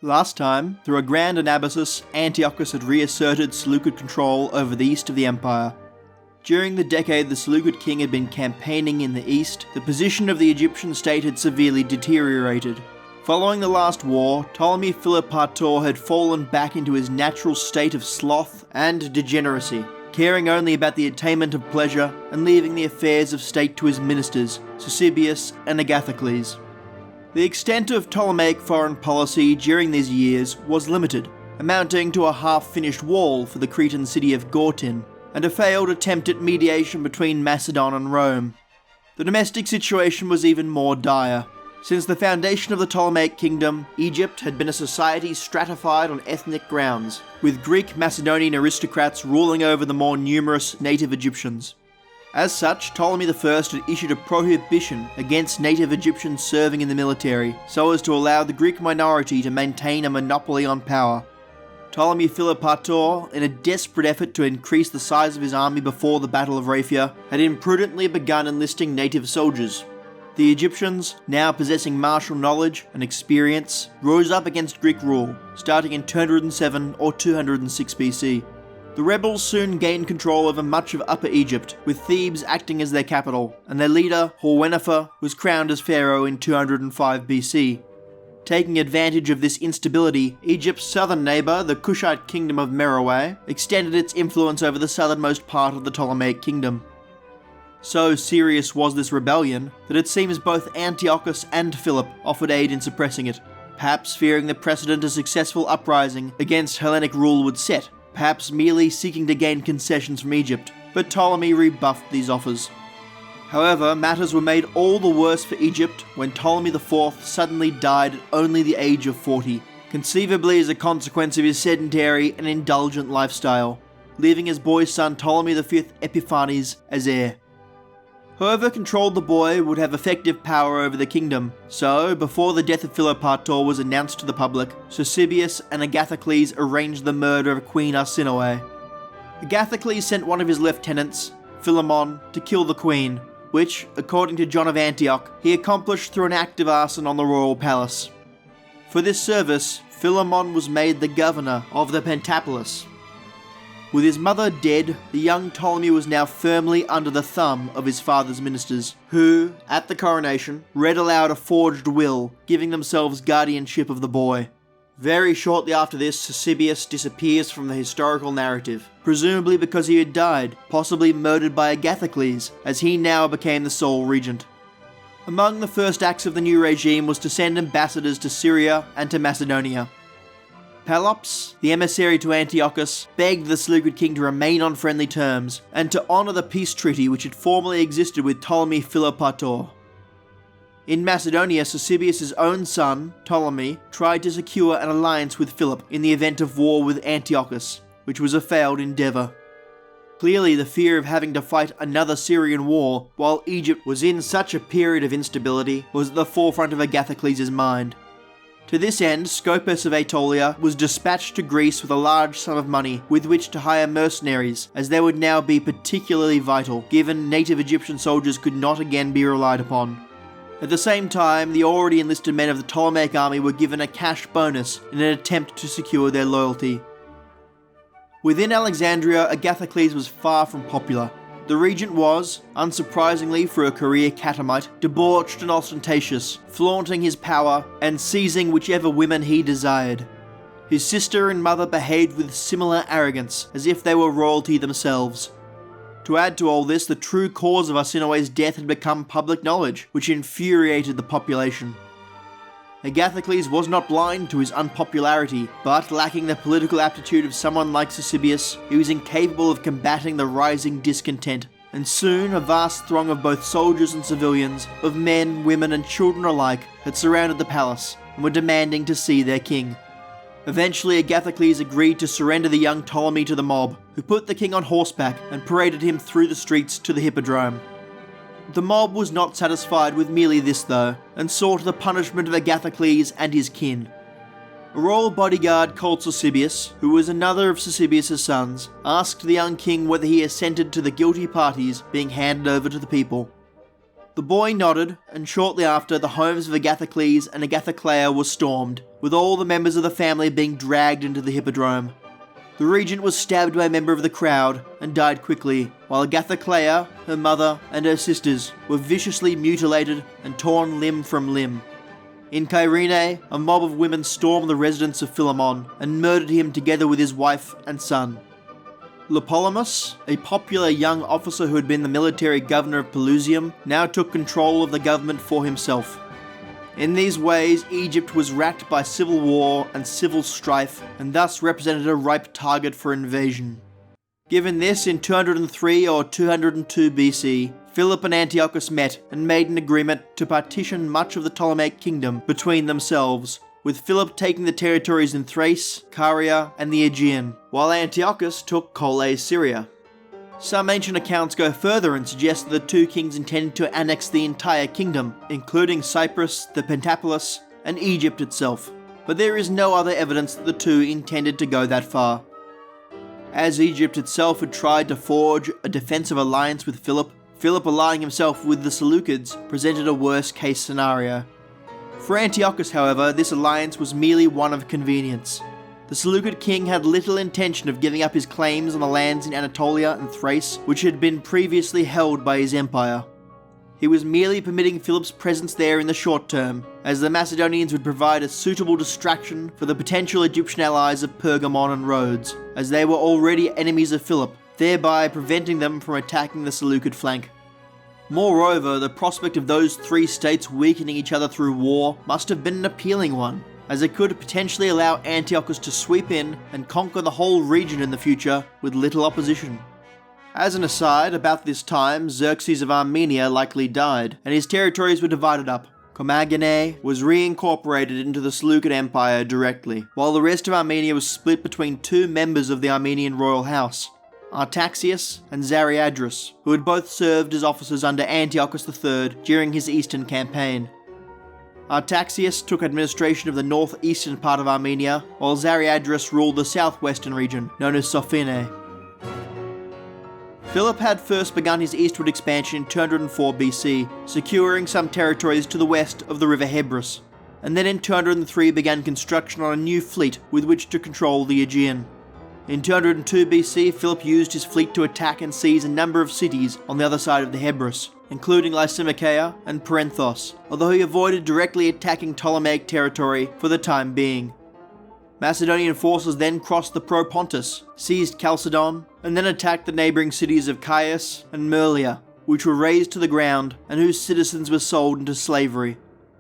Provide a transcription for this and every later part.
Last time, through a grand anabasis, Antiochus had reasserted Seleucid control over the east of the empire. During the decade the Seleucid king had been campaigning in the east, the position of the Egyptian state had severely deteriorated. Following the last war, Ptolemy Philopator had fallen back into his natural state of sloth and degeneracy, caring only about the attainment of pleasure and leaving the affairs of state to his ministers, Eusebius and Agathocles. The extent of Ptolemaic foreign policy during these years was limited, amounting to a half-finished wall for the Cretan city of Gortyn, and a failed attempt at mediation between Macedon and Rome. The domestic situation was even more dire. Since the foundation of the Ptolemaic kingdom, Egypt had been a society stratified on ethnic grounds, with Greek Macedonian aristocrats ruling over the more numerous native Egyptians. As such, Ptolemy I had issued a prohibition against native Egyptians serving in the military, so as to allow the Greek minority to maintain a monopoly on power. Ptolemy Philopator, in a desperate effort to increase the size of his army before the Battle of Raphia, had imprudently begun enlisting native soldiers. The Egyptians, now possessing martial knowledge and experience, rose up against Greek rule, starting in 207 or 206 BC. The rebels soon gained control over much of Upper Egypt, with Thebes acting as their capital, and their leader, Horwennefer, was crowned as pharaoh in 205 BC. Taking advantage of this instability, Egypt's southern neighbour, the Kushite kingdom of Meroe, extended its influence over the southernmost part of the Ptolemaic kingdom. So serious was this rebellion that it seems both Antiochus and Philip offered aid in suppressing it, perhaps fearing the precedent a successful uprising against Hellenic rule would set, perhaps merely seeking to gain concessions from Egypt, but Ptolemy rebuffed these offers. However, matters were made all the worse for Egypt when Ptolemy IV suddenly died at only the age of 40, conceivably as a consequence of his sedentary and indulgent lifestyle, leaving his boy son Ptolemy V Epiphanes as heir. Whoever controlled the boy would have effective power over the kingdom, so before the death of Philopator was announced to the public, Eusebius and Agathocles arranged the murder of Queen Arsinoe. Agathocles sent one of his lieutenants, Philemon, to kill the queen, which, according to John of Antioch, he accomplished through an act of arson on the royal palace. For this service, Philemon was made the governor of the Pentapolis. With his mother dead, the young Ptolemy was now firmly under the thumb of his father's ministers, who, at the coronation, read aloud a forged will, giving themselves guardianship of the boy. Very shortly after this, Eusebius disappears from the historical narrative, presumably because he had died, possibly murdered by Agathocles, as he now became the sole regent. Among the first acts of the new regime was to send ambassadors to Syria and to Macedonia. Pelops, the emissary to Antiochus, begged the Seleucid king to remain on friendly terms, and to honour the peace treaty which had formerly existed with Ptolemy Philopator. In Macedonia, Eusebius' own son, Ptolemy, tried to secure an alliance with Philip in the event of war with Antiochus, which was a failed endeavour. Clearly, the fear of having to fight another Syrian war while Egypt was in such a period of instability was at the forefront of Agathocles' mind. To this end, Scopas of Aetolia was dispatched to Greece with a large sum of money with which to hire mercenaries, as they would now be particularly vital, given native Egyptian soldiers could not again be relied upon. At the same time, the already enlisted men of the Ptolemaic army were given a cash bonus in an attempt to secure their loyalty. Within Alexandria, Agathocles was far from popular. The regent was, unsurprisingly for a career catamite, debauched and ostentatious, flaunting his power and seizing whichever women he desired. His sister and mother behaved with similar arrogance, as if they were royalty themselves. To add to all this, the true cause of Arsinoe's death had become public knowledge, which infuriated the population. Agathocles was not blind to his unpopularity, but lacking the political aptitude of someone like Eusebius, he was incapable of combating the rising discontent, and soon a vast throng of both soldiers and civilians, of men, women and children alike, had surrounded the palace and were demanding to see their king. Eventually, Agathocles agreed to surrender the young Ptolemy to the mob, who put the king on horseback and paraded him through the streets to the hippodrome. The mob was not satisfied with merely this though, and sought the punishment of Agathocles and his kin. A royal bodyguard called Eusebius, who was another of Eusebius' sons, asked the young king whether he assented to the guilty parties being handed over to the people. The boy nodded, and shortly after, the homes of Agathocles and Agathoclea were stormed, with all the members of the family being dragged into the hippodrome. The regent was stabbed by a member of the crowd and died quickly, while Agathoclea, her mother, and her sisters were viciously mutilated and torn limb from limb. In Kyrene, a mob of women stormed the residence of Philemon and murdered him together with his wife and son. Lepolemus, a popular young officer who had been the military governor of Pelusium, now took control of the government for himself. In these ways, Egypt was racked by civil war and civil strife, and thus represented a ripe target for invasion. Given this, in 203 or 202 BC, Philip and Antiochus met and made an agreement to partition much of the Ptolemaic kingdom between themselves, with Philip taking the territories in Thrace, Caria, and the Aegean, while Antiochus took Colle Syria. Some ancient accounts go further and suggest that the two kings intended to annex the entire kingdom, including Cyprus, the Pentapolis, and Egypt itself, but there is no other evidence that the two intended to go that far. As Egypt itself had tried to forge a defensive alliance with Philip, Philip allying himself with the Seleucids presented a worst-case scenario. For Antiochus, however, this alliance was merely one of convenience. The Seleucid king had little intention of giving up his claims on the lands in Anatolia and Thrace, which had been previously held by his empire. He was merely permitting Philip's presence there in the short term, as the Macedonians would provide a suitable distraction for the potential Egyptian allies of Pergamon and Rhodes, as they were already enemies of Philip, thereby preventing them from attacking the Seleucid flank. Moreover, the prospect of those three states weakening each other through war must have been an appealing one, as it could potentially allow Antiochus to sweep in and conquer the whole region in the future with little opposition. As an aside, about this time, Xerxes of Armenia likely died, and his territories were divided up. Commagene was reincorporated into the Seleucid Empire directly, while the rest of Armenia was split between two members of the Armenian royal house, Artaxias and Zariadrus, who had both served as officers under Antiochus III during his eastern campaign. Artaxias took administration of the northeastern part of Armenia, while Zariadrus ruled the southwestern region, known as Sophene. Philip had first begun his eastward expansion in 204 BC, securing some territories to the west of the river Hebrus, and then in 203 began construction on a new fleet with which to control the Aegean. In 202 BC, Philip used his fleet to attack and seize a number of cities on the other side of the Hebrus, including Lysimachia and Perinthos, although he avoided directly attacking Ptolemaic territory for the time being. Macedonian forces then crossed the Propontis, seized Chalcedon, and then attacked the neighbouring cities of Chios and Merlia, which were razed to the ground and whose citizens were sold into slavery.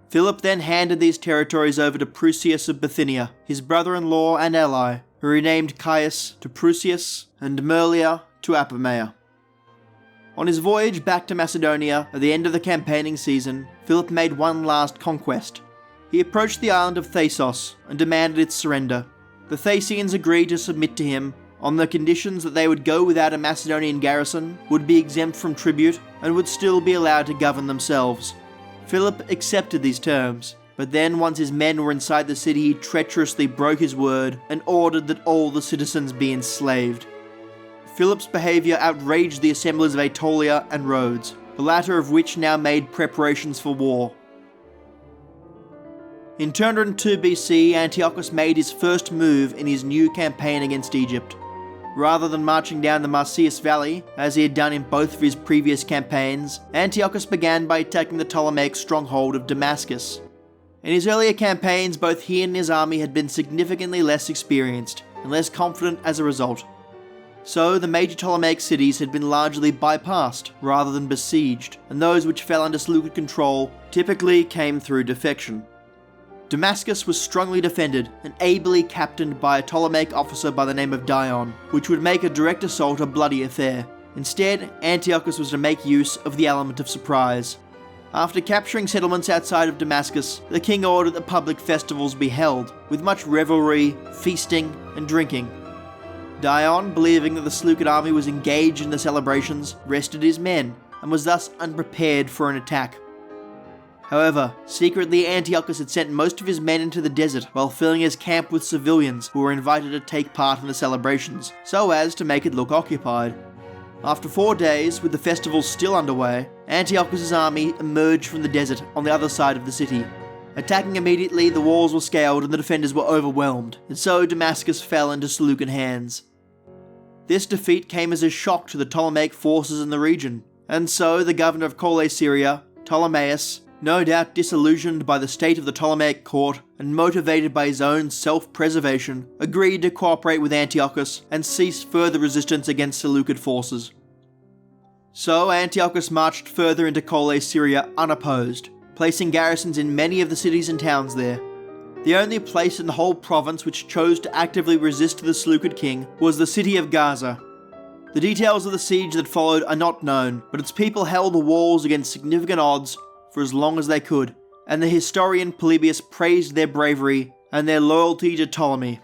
Philip then handed these territories over to Prusias of Bithynia, his brother-in-law and ally, who renamed Chios to Prusias and Merlia to Apamea. On his voyage back to Macedonia at the end of the campaigning season, Philip made one last conquest. He approached the island of Thasos and demanded its surrender. The Thasians agreed to submit to him on the conditions that they would go without a Macedonian garrison, would be exempt from tribute, and would still be allowed to govern themselves. Philip accepted these terms, but then once his men were inside the city, he treacherously broke his word and ordered that all the citizens be enslaved. Philip's behaviour outraged the assemblies of Aetolia and Rhodes, the latter of which now made preparations for war. In 202 BC, Antiochus made his first move in his new campaign against Egypt. Rather than marching down the Marsyas Valley, as he had done in both of his previous campaigns, Antiochus began by attacking the Ptolemaic stronghold of Damascus. In his earlier campaigns, both he and his army had been significantly less experienced, and less confident as a result. So, the major Ptolemaic cities had been largely bypassed, rather than besieged, and those which fell under Seleucid control typically came through defection. Damascus was strongly defended and ably captained by a Ptolemaic officer by the name of Dion, which would make a direct assault a bloody affair. Instead, Antiochus was to make use of the element of surprise. After capturing settlements outside of Damascus, the king ordered that public festivals be held, with much revelry, feasting, and drinking. Dion, believing that the Seleucid army was engaged in the celebrations, rested his men, and was thus unprepared for an attack. However, secretly Antiochus had sent most of his men into the desert while filling his camp with civilians who were invited to take part in the celebrations, so as to make it look occupied. After 4 days, with the festival still underway, Antiochus' army emerged from the desert on the other side of the city. Attacking immediately, the walls were scaled and the defenders were overwhelmed, and so Damascus fell into Seleucid hands. This defeat came as a shock to the Ptolemaic forces in the region, and so the governor of Coele Syria, Ptolemaeus, no doubt disillusioned by the state of the Ptolemaic court and motivated by his own self-preservation, agreed to cooperate with Antiochus and cease further resistance against Seleucid forces. So Antiochus marched further into Coele Syria unopposed, placing garrisons in many of the cities and towns there. The only place in the whole province which chose to actively resist the Seleucid king was the city of Gaza. The details of the siege that followed are not known, but its people held the walls against significant odds for as long as they could, and the historian Polybius praised their bravery and their loyalty to Ptolemy.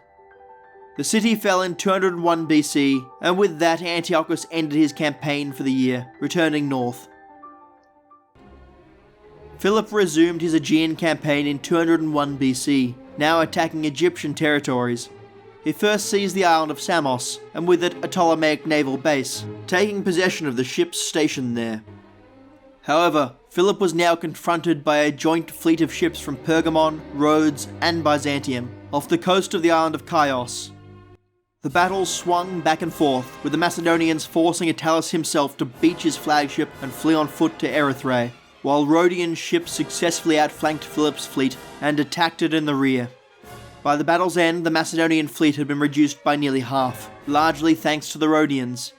The city fell in 201 BC, and with that Antiochus ended his campaign for the year, returning north. Philip resumed his Aegean campaign in 201 BC, now attacking Egyptian territories. He first seized the island of Samos, and with it a Ptolemaic naval base, taking possession of the ships stationed there. However, Philip was now confronted by a joint fleet of ships from Pergamon, Rhodes, and Byzantium, off the coast of the island of Chios. The battle swung back and forth, with the Macedonians forcing Attalus himself to beach his flagship and flee on foot to Erythrae, while Rhodian ships successfully outflanked Philip's fleet and attacked it in the rear. By the battle's end, the Macedonian fleet had been reduced by nearly half, largely thanks to the Rhodians.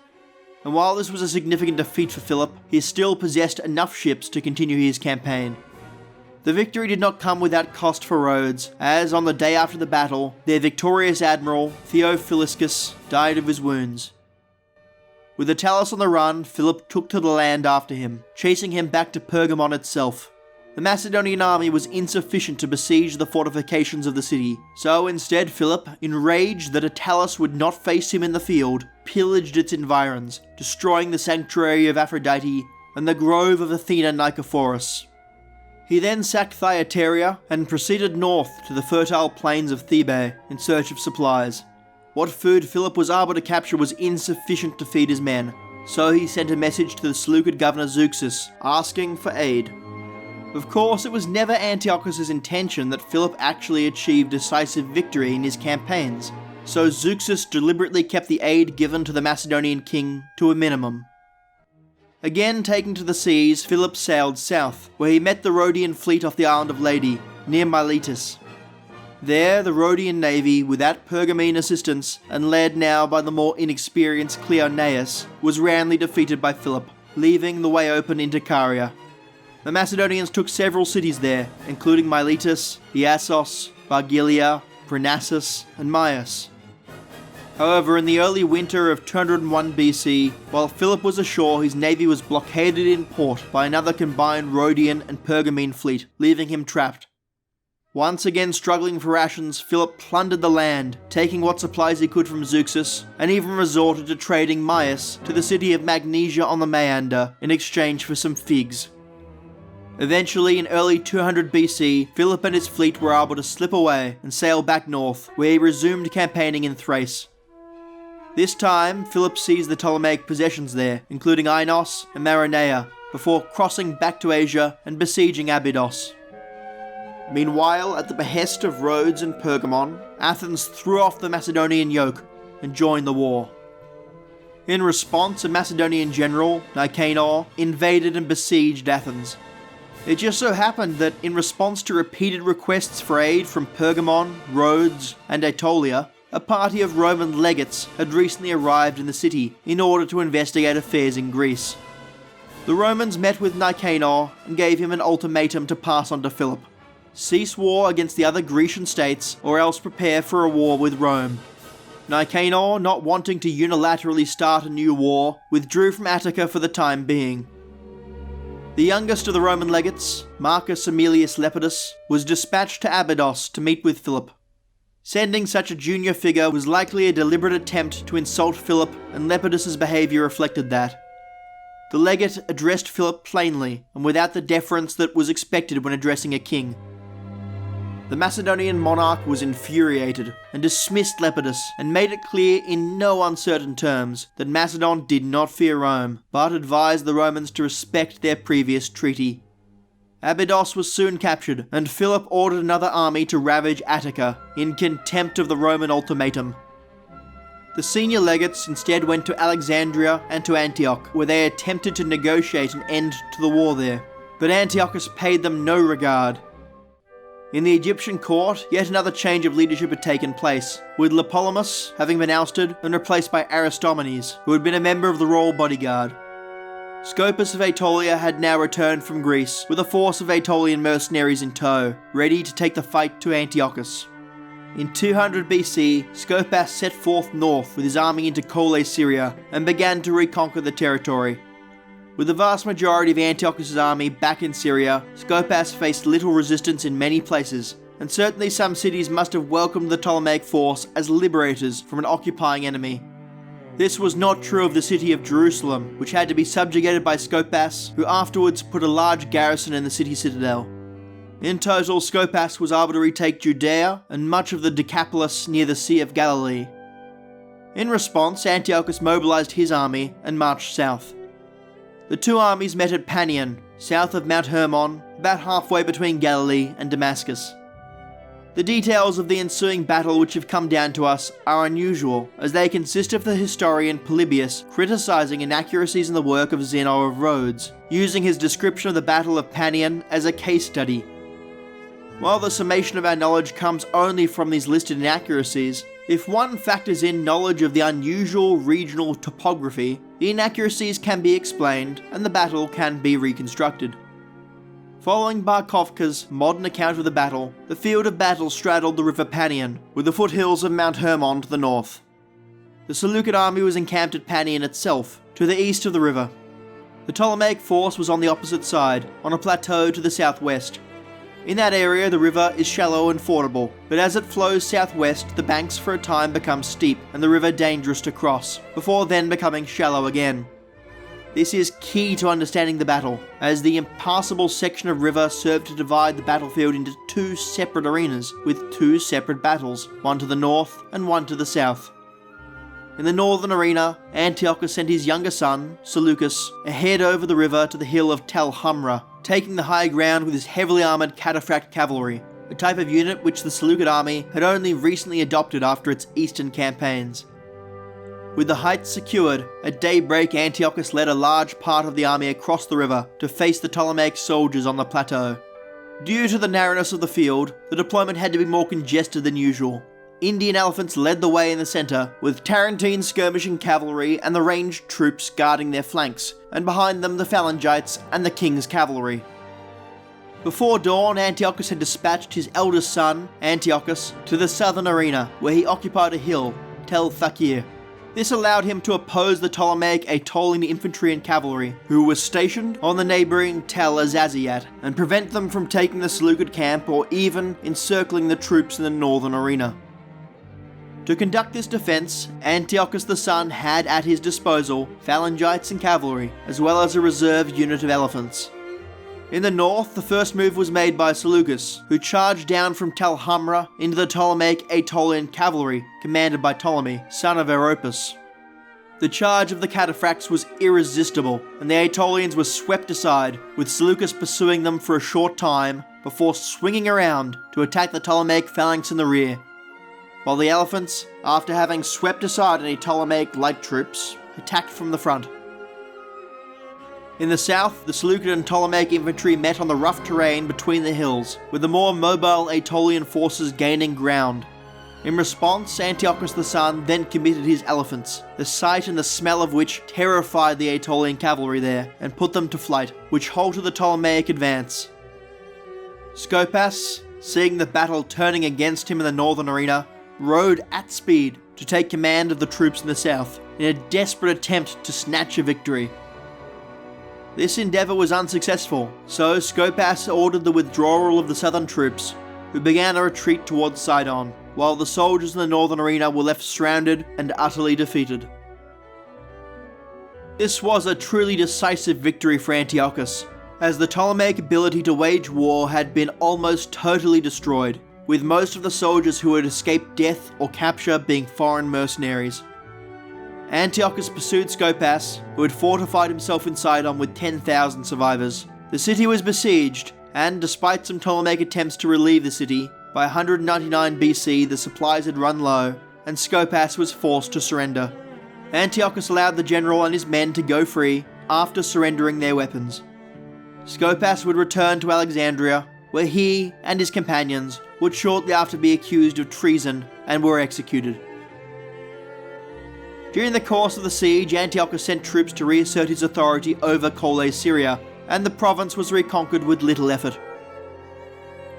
And while this was a significant defeat for Philip, he still possessed enough ships to continue his campaign. The victory did not come without cost for Rhodes, as on the day after the battle, their victorious admiral, Theophiliscus, died of his wounds. With Attalus on the run, Philip took to the land after him, chasing him back to Pergamon itself. The Macedonian army was insufficient to besiege the fortifications of the city, so instead Philip, enraged that Attalus would not face him in the field, pillaged its environs, destroying the sanctuary of Aphrodite and the grove of Athena Nicephorus. He then sacked Thyatira and proceeded north to the fertile plains of Thebae in search of supplies. What food Philip was able to capture was insufficient to feed his men, so he sent a message to the Seleucid governor Zeuxis, asking for aid. Of course, it was never Antiochus' intention that Philip actually achieved decisive victory in his campaigns, so Zeuxis deliberately kept the aid given to the Macedonian king to a minimum. Again taking to the seas, Philip sailed south, where he met the Rhodian fleet off the island of Lady, near Miletus. There, the Rhodian navy, without Pergamene assistance, and led now by the more inexperienced Cleonaeus, was roundly defeated by Philip, leaving the way open into Caria. The Macedonians took several cities there, including Miletus, Iassos, Bargilia, Parnassus, and Myus. However, in the early winter of 201 BC, while Philip was ashore, his navy was blockaded in port by another combined Rhodian and Pergamene fleet, leaving him trapped. Once again struggling for rations, Philip plundered the land, taking what supplies he could from Zeuxis, and even resorted to trading Myus to the city of Magnesia on the Maeander in exchange for some figs. Eventually, in early 200 BC, Philip and his fleet were able to slip away and sail back north, where he resumed campaigning in Thrace. This time, Philip seized the Ptolemaic possessions there, including Ainos and Maronea, before crossing back to Asia and besieging Abydos. Meanwhile, at the behest of Rhodes and Pergamon, Athens threw off the Macedonian yoke and joined the war. In response, a Macedonian general, Nicanor, invaded and besieged Athens. It just so happened that in response to repeated requests for aid from Pergamon, Rhodes, and Aetolia, a party of Roman legates had recently arrived in the city in order to investigate affairs in Greece. The Romans met with Nicanor and gave him an ultimatum to pass on to Philip. Cease war against the other Grecian states, or else prepare for a war with Rome. Nicanor, not wanting to unilaterally start a new war, withdrew from Attica for the time being. The youngest of the Roman legates, Marcus Aemilius Lepidus, was dispatched to Abydos to meet with Philip. Sending such a junior figure was likely a deliberate attempt to insult Philip, and Lepidus's behaviour reflected that. The legate addressed Philip plainly, and without the deference that was expected when addressing a king. the Macedonian monarch was infuriated and dismissed Lepidus and made it clear in no uncertain terms that Macedon did not fear Rome, but advised the Romans to respect their previous treaty. Abydos was soon captured, and Philip ordered another army to ravage Attica, in contempt of the Roman ultimatum. The senior legates instead went to Alexandria and to Antioch, where they attempted to negotiate an end to the war there, but Antiochus paid them no regard. In the Egyptian court, yet another change of leadership had taken place, with Lepolemus having been ousted and replaced by Aristomenes, who had been a member of the royal bodyguard. Scopas of Aetolia had now returned from Greece, with a force of Aetolian mercenaries in tow, ready to take the fight to Antiochus. In 200 BC, Scopas set forth north with his army into Colle, Syria, and began to reconquer the territory. With the vast majority of Antiochus' army back in Syria, Scopas faced little resistance in many places, and certainly some cities must have welcomed the Ptolemaic force as liberators from an occupying enemy. This was not true of the city of Jerusalem, which had to be subjugated by Scopas, who afterwards put a large garrison in the city citadel. In total, Scopas was able to retake Judea and much of the Decapolis near the Sea of Galilee. In response, Antiochus mobilized his army and marched south. The two armies met at Panion, south of Mount Hermon, about halfway between Galilee and Damascus. The details of the ensuing battle which have come down to us are unusual, as they consist of the historian Polybius criticising inaccuracies in the work of Zeno of Rhodes, using his description of the Battle of Panion as a case study. While the summation of our knowledge comes only from these listed inaccuracies, if one factors in knowledge of the unusual regional topography, the inaccuracies can be explained and the battle can be reconstructed. Following Bar-Kochva's modern account of the battle, the field of battle straddled the river Panion, with the foothills of Mount Hermon to the north. The Seleucid army was encamped at Panion itself, to the east of the river. The Ptolemaic force was on the opposite side, on a plateau to the southwest. In that area, the river is shallow and fordable, but as it flows southwest, the banks for a time become steep and the river dangerous to cross, before then becoming shallow again. This is key to understanding the battle, as the impassable section of river served to divide the battlefield into two separate arenas, with two separate battles, one to the north and one to the south. In the northern arena, Antiochus sent his younger son, Seleucus, ahead over the river to the hill of Tel Hamra, taking the high ground with his heavily armoured cataphract cavalry, a type of unit which the Seleucid army had only recently adopted after its eastern campaigns. With the heights secured, at daybreak Antiochus led a large part of the army across the river to face the Ptolemaic soldiers on the plateau. Due to the narrowness of the field, the deployment had to be more congested than usual. Indian elephants led the way in the centre, with Tarentine skirmishing cavalry and the ranged troops guarding their flanks, and behind them the phalangites and the king's cavalry. Before dawn, Antiochus had dispatched his eldest son, Antiochus, to the southern arena, where he occupied a hill, Tel Fakir. This allowed him to oppose the Ptolemaic Aetolian infantry and cavalry, who were stationed on the neighbouring Tel Azaziyat, and prevent them from taking the Seleucid camp or even encircling the troops in the northern arena. To conduct this defence, Antiochus the son had at his disposal phalangites and cavalry, as well as a reserve unit of elephants. In the north, the first move was made by Seleucus, who charged down from Tel Hamra into the Ptolemaic Aetolian cavalry, commanded by Ptolemy, son of Aeropus. The charge of the cataphracts was irresistible, and the Aetolians were swept aside, with Seleucus pursuing them for a short time, before swinging around to attack the Ptolemaic phalanx in the rear, while the elephants, after having swept aside any Ptolemaic light troops, attacked from the front. In the south, the Seleucid and Ptolemaic infantry met on the rough terrain between the hills, with the more mobile Aetolian forces gaining ground. In response, Antiochus the son then committed his elephants, the sight and the smell of which terrified the Aetolian cavalry there, and put them to flight, which halted the Ptolemaic advance. Scopas, seeing the battle turning against him in the northern arena, rode at speed to take command of the troops in the south, in a desperate attempt to snatch a victory. This endeavour was unsuccessful, so Scopas ordered the withdrawal of the southern troops, who began a retreat towards Sidon, while the soldiers in the northern arena were left surrounded and utterly defeated. This was a truly decisive victory for Antiochus, as the Ptolemaic ability to wage war had been almost totally destroyed. with most of the soldiers who had escaped death or capture being foreign mercenaries. Antiochus pursued Scopas, who had fortified himself in Sidon with 10,000 survivors. The city was besieged, and despite some Ptolemaic attempts to relieve the city, by 199 BC the supplies had run low, and Scopas was forced to surrender. Antiochus allowed the general and his men to go free after surrendering their weapons. Scopas would return to Alexandria, where he and his companions would shortly after be accused of treason and were executed. During the course of the siege, Antiochus sent troops to reassert his authority over Colle Syria, and the province was reconquered with little effort.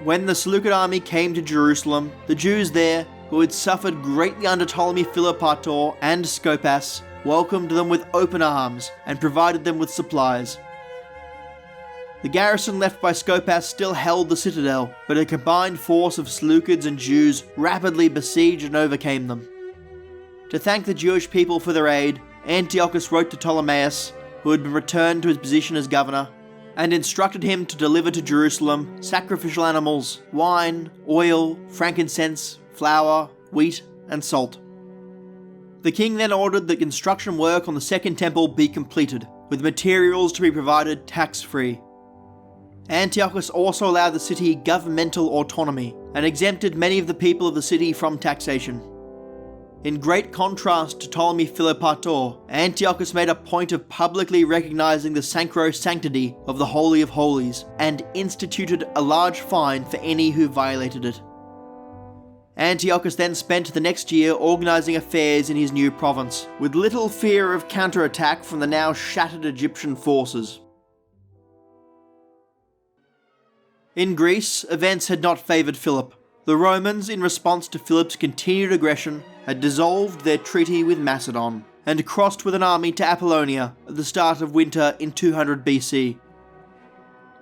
When the Seleucid army came to Jerusalem, the Jews there, who had suffered greatly under Ptolemy Philopator and Scopas, welcomed them with open arms and provided them with supplies. The garrison left by Scopas still held the citadel, but a combined force of Seleucids and Jews rapidly besieged and overcame them. To thank the Jewish people for their aid, Antiochus wrote to Ptolemaeus, who had been returned to his position as governor, and instructed him to deliver to Jerusalem sacrificial animals, wine, oil, frankincense, flour, wheat, and salt. The king then ordered that construction work on the Second Temple be completed, with materials to be provided tax-free. Antiochus also allowed the city governmental autonomy, and exempted many of the people of the city from taxation. In great contrast to Ptolemy Philopator, Antiochus made a point of publicly recognizing the sacrosanctity of the Holy of Holies, and instituted a large fine for any who violated it. Antiochus then spent the next year organizing affairs in his new province, with little fear of counterattack from the now shattered Egyptian forces. In Greece, events had not favoured Philip. The Romans, in response to Philip's continued aggression, had dissolved their treaty with Macedon, and crossed with an army to Apollonia at the start of winter in 200 BC.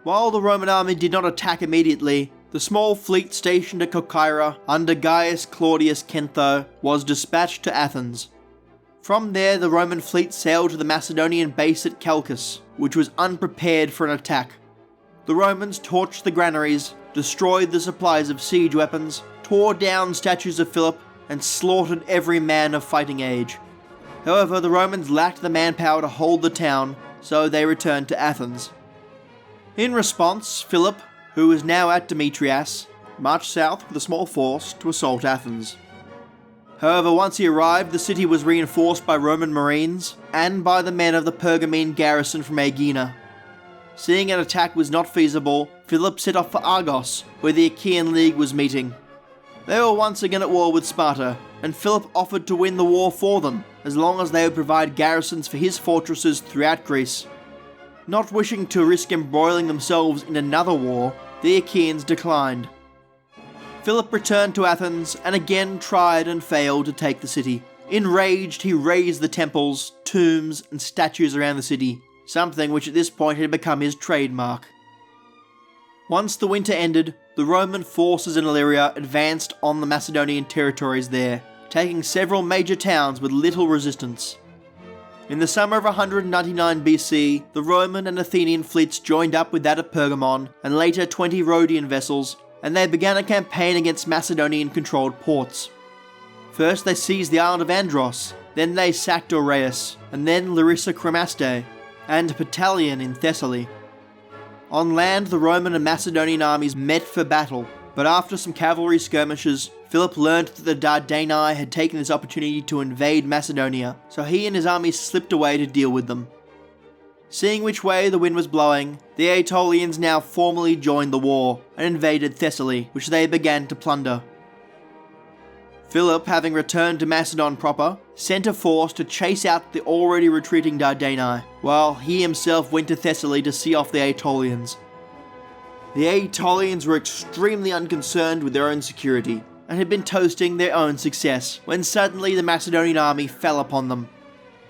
While the Roman army did not attack immediately, the small fleet stationed at Corcyra under Gaius Claudius Cantho was dispatched to Athens. From there, the Roman fleet sailed to the Macedonian base at Chalcis, which was unprepared for an attack. The Romans torched the granaries, destroyed the supplies of siege weapons, tore down statues of Philip, and slaughtered every man of fighting age. However, the Romans lacked the manpower to hold the town, so they returned to Athens. In response, Philip, who was now at Demetrias, marched south with a small force to assault Athens. However, once he arrived, the city was reinforced by Roman marines and by the men of the Pergamene garrison from Aegina. Seeing an attack was not feasible, Philip set off for Argos, where the Achaean League was meeting. They were once again at war with Sparta, and Philip offered to win the war for them, as long as they would provide garrisons for his fortresses throughout Greece. Not wishing to risk embroiling themselves in another war, the Achaeans declined. Philip returned to Athens and again tried and failed to take the city. Enraged, he razed the temples, tombs, and statues around the city, something which at this point had become his trademark. Once the winter ended, the Roman forces in Illyria advanced on the Macedonian territories there, taking several major towns with little resistance. In the summer of 199 BC, the Roman and Athenian fleets joined up with that of Pergamon, and later 20 Rhodian vessels, and they began a campaign against Macedonian-controlled ports. First they seized the island of Andros, then they sacked Aureus, and then Larissa Cremaste, and Ptolemy in Thessaly. On land, the Roman and Macedonian armies met for battle, but after some cavalry skirmishes, Philip learnt that the Dardanii had taken this opportunity to invade Macedonia, so he and his army slipped away to deal with them. Seeing which way the wind was blowing, the Aetolians now formally joined the war and invaded Thessaly, which they began to plunder. Philip, having returned to Macedon proper, sent a force to chase out the already retreating Dardanii, while he himself went to Thessaly to see off the Aetolians. The Aetolians were extremely unconcerned with their own security, and had been toasting their own success, when suddenly the Macedonian army fell upon them.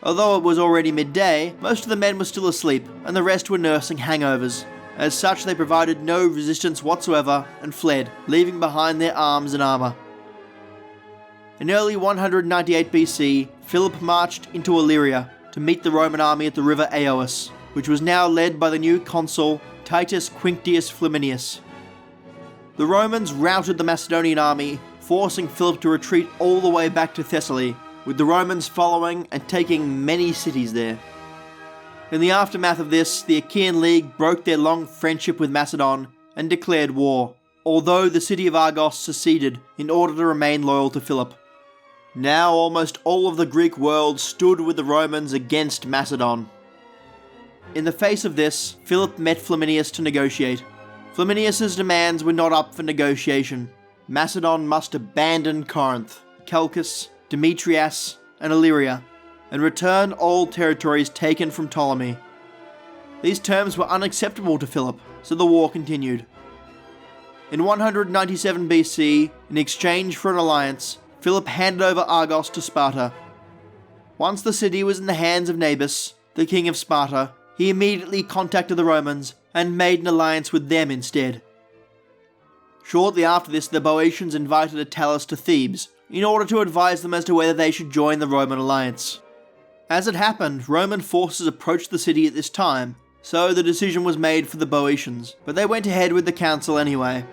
Although it was already midday, most of the men were still asleep, and the rest were nursing hangovers. As such, they provided no resistance whatsoever, and fled, leaving behind their arms and armour. In early 198 BC, Philip marched into Illyria to meet the Roman army at the river Aeous, which was now led by the new consul Titus Quinctius Flaminius. The Romans routed the Macedonian army, forcing Philip to retreat all the way back to Thessaly, with the Romans following and taking many cities there. In the aftermath of this, the Achaean League broke their long friendship with Macedon and declared war, although the city of Argos seceded in order to remain loyal to Philip. Now almost all of the Greek world stood with the Romans against Macedon. In the face of this, Philip met Flaminius to negotiate. Flaminius's demands were not up for negotiation. Macedon must abandon Corinth, Chalcis, Demetrias, and Illyria, and return all territories taken from Ptolemy. These terms were unacceptable to Philip, so the war continued. In 197 BC, in exchange for an alliance, Philip handed over Argos to Sparta. Once the city was in the hands of Nabis, the king of Sparta, he immediately contacted the Romans and made an alliance with them instead. Shortly after this, the Boeotians invited Attalus to Thebes in order to advise them as to whether they should join the Roman alliance. As it happened, Roman forces approached the city at this time, so the decision was made for the Boeotians, but they went ahead with the council anyway.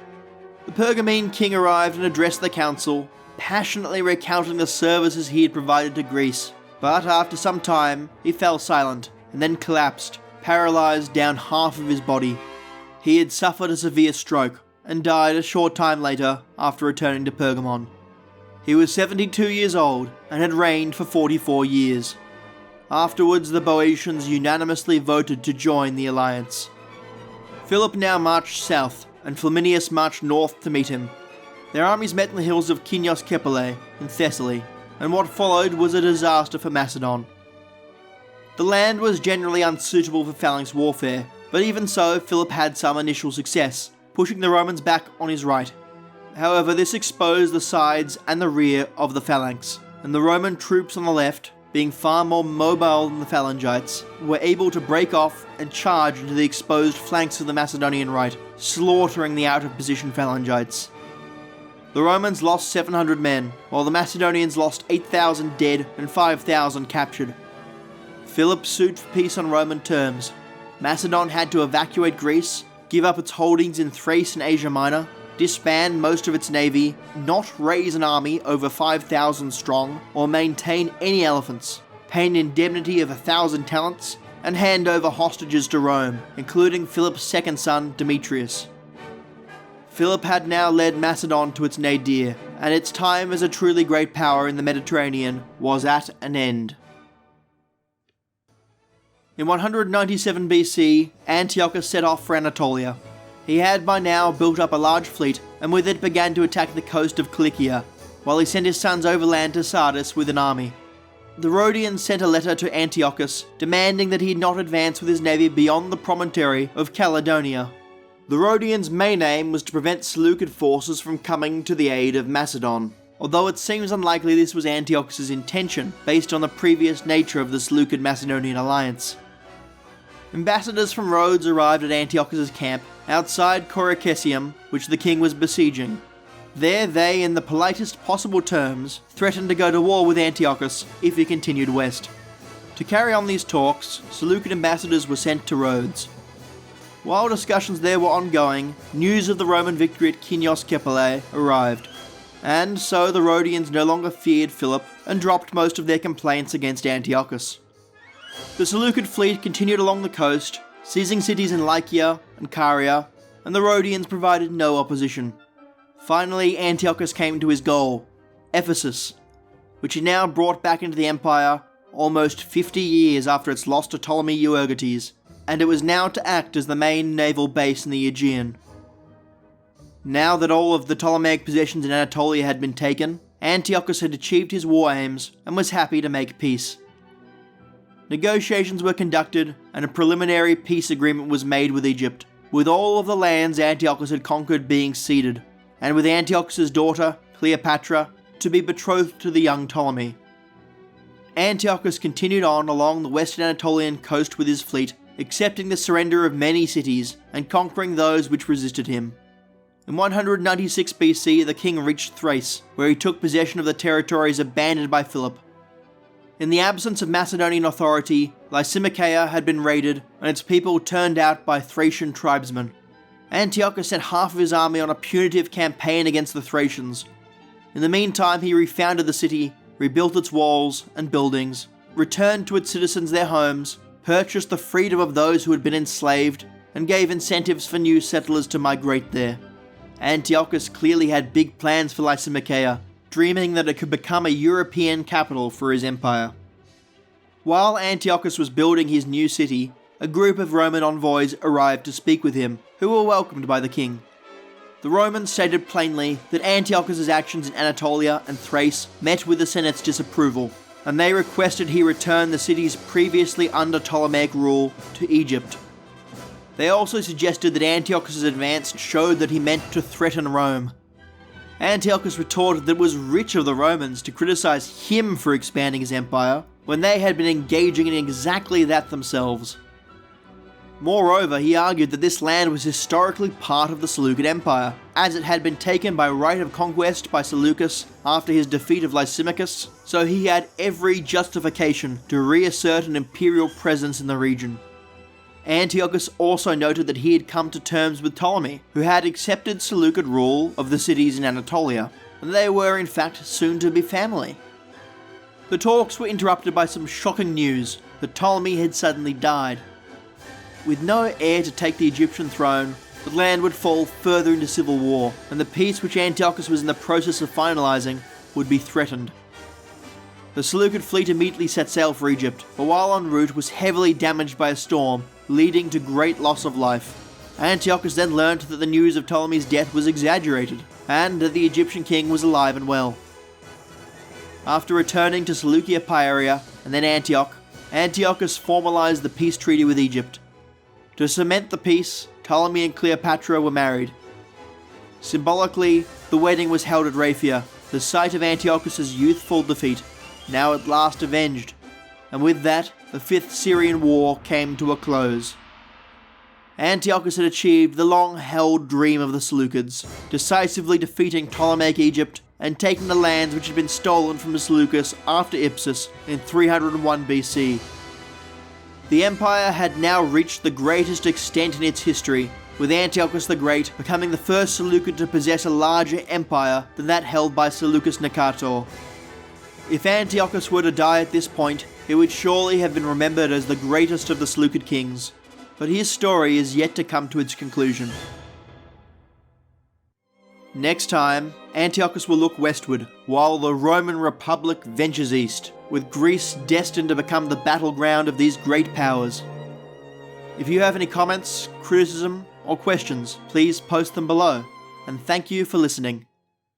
The Pergamene king arrived and addressed the council, passionately recounting the services he had provided to Greece, but after some time he fell silent and then collapsed, paralysed down half of his body. He had suffered a severe stroke and died a short time later after returning to Pergamon. He was 72 years old and had reigned for 44 years. Afterwards, the Boeotians unanimously voted to join the alliance. Philip now marched south, and Flaminius marched north to meet him. Their armies met in the hills of Kinos Kepale in Thessaly, and what followed was a disaster for Macedon. The land was generally unsuitable for phalanx warfare, but even so, Philip had some initial success, pushing the Romans back on his right. However, this exposed the sides and the rear of the phalanx, and the Roman troops on the left, being far more mobile than the Phalangites, were able to break off and charge into the exposed flanks of the Macedonian right, slaughtering the out-of-position Phalangites. The Romans lost 700 men, while the Macedonians lost 8,000 dead and 5,000 captured. Philip sued for peace on Roman terms. Macedon had to evacuate Greece, give up its holdings in Thrace and Asia Minor, disband most of its navy, not raise an army over 5,000 strong, or maintain any elephants, pay an indemnity of 1,000 talents, and hand over hostages to Rome, including Philip's second son, Demetrius. Philip had now led Macedon to its nadir, and its time as a truly great power in the Mediterranean was at an end. In 197 BC, Antiochus set off for Anatolia. He had by now built up a large fleet, and with it began to attack the coast of Cilicia, while he sent his sons overland to Sardis with an army. The Rhodians sent a letter to Antiochus, demanding that he not advance with his navy beyond the promontory of Caledonia. The Rhodians' main aim was to prevent Seleucid forces from coming to the aid of Macedon, although it seems unlikely this was Antiochus' intention, based on the previous nature of the Seleucid-Macedonian alliance. Ambassadors from Rhodes arrived at Antiochus' camp outside Coricesium, which the king was besieging. There they, in the politest possible terms, threatened to go to war with Antiochus if he continued west. To carry on these talks, Seleucid ambassadors were sent to Rhodes. While discussions there were ongoing, news of the Roman victory at Kinos Kepale arrived, and so the Rhodians no longer feared Philip and dropped most of their complaints against Antiochus. The Seleucid fleet continued along the coast, seizing cities in Lycia and Caria, and the Rhodians provided no opposition. Finally, Antiochus came to his goal, Ephesus, which he now brought back into the empire almost 50 years after its loss to Ptolemy Euergetes, and it was now to act as the main naval base in the Aegean. Now that all of the Ptolemaic possessions in Anatolia had been taken, Antiochus had achieved his war aims and was happy to make peace. Negotiations were conducted, and a preliminary peace agreement was made with Egypt, with all of the lands Antiochus had conquered being ceded, and with Antiochus' daughter, Cleopatra, to be betrothed to the young Ptolemy. Antiochus continued on along the western Anatolian coast with his fleet, accepting the surrender of many cities and conquering those which resisted him. In 196 BC, the king reached Thrace, where he took possession of the territories abandoned by Philip. In the absence of Macedonian authority, Lysimachia had been raided and its people turned out by Thracian tribesmen. Antiochus sent half of his army on a punitive campaign against the Thracians. In the meantime, he refounded the city, rebuilt its walls and buildings, returned to its citizens their homes, purchased the freedom of those who had been enslaved, and gave incentives for new settlers to migrate there. Antiochus clearly had big plans for Lysimachia, dreaming that it could become a European capital for his empire. While Antiochus was building his new city, a group of Roman envoys arrived to speak with him, who were welcomed by the king. The Romans stated plainly that Antiochus's actions in Anatolia and Thrace met with the Senate's disapproval, and they requested he return the cities previously under Ptolemaic rule to Egypt. They also suggested that Antiochus's advance showed that he meant to threaten Rome. Antiochus retorted that it was rich of the Romans to criticize him for expanding his empire, when they had been engaging in exactly that themselves. Moreover, he argued that this land was historically part of the Seleucid Empire, as it had been taken by right of conquest by Seleucus after his defeat of Lysimachus, so he had every justification to reassert an imperial presence in the region. Antiochus also noted that he had come to terms with Ptolemy, who had accepted Seleucid rule of the cities in Anatolia, and they were in fact soon to be family. The talks were interrupted by some shocking news that Ptolemy had suddenly died. With no heir to take the Egyptian throne, the land would fall further into civil war, and the peace which Antiochus was in the process of finalizing would be threatened. The Seleucid fleet immediately set sail for Egypt, but while en route was heavily damaged by a storm, leading to great loss of life. Antiochus then learnt that the news of Ptolemy's death was exaggerated, and that the Egyptian king was alive and well. After returning to Seleucia Pieria and then Antioch, Antiochus formalized the peace treaty with Egypt. To cement the peace, Ptolemy and Cleopatra were married. Symbolically, the wedding was held at Raphia, the site of Antiochus's youthful defeat, now at last avenged, and with that, the Fifth Syrian War came to a close. Antiochus had achieved the long-held dream of the Seleucids, decisively defeating Ptolemaic Egypt and taking the lands which had been stolen from Seleucus after Ipsus in 301 BC. The empire had now reached the greatest extent in its history, with Antiochus the Great becoming the first Seleucid to possess a larger empire than that held by Seleucus Nicator. If Antiochus were to die at this point, he would surely have been remembered as the greatest of the Seleucid kings, but his story is yet to come to its conclusion. Next time, Antiochus will look westward, while the Roman Republic ventures east, with Greece destined to become the battleground of these great powers. If you have any comments, criticism, or questions, please post them below, and thank you for listening.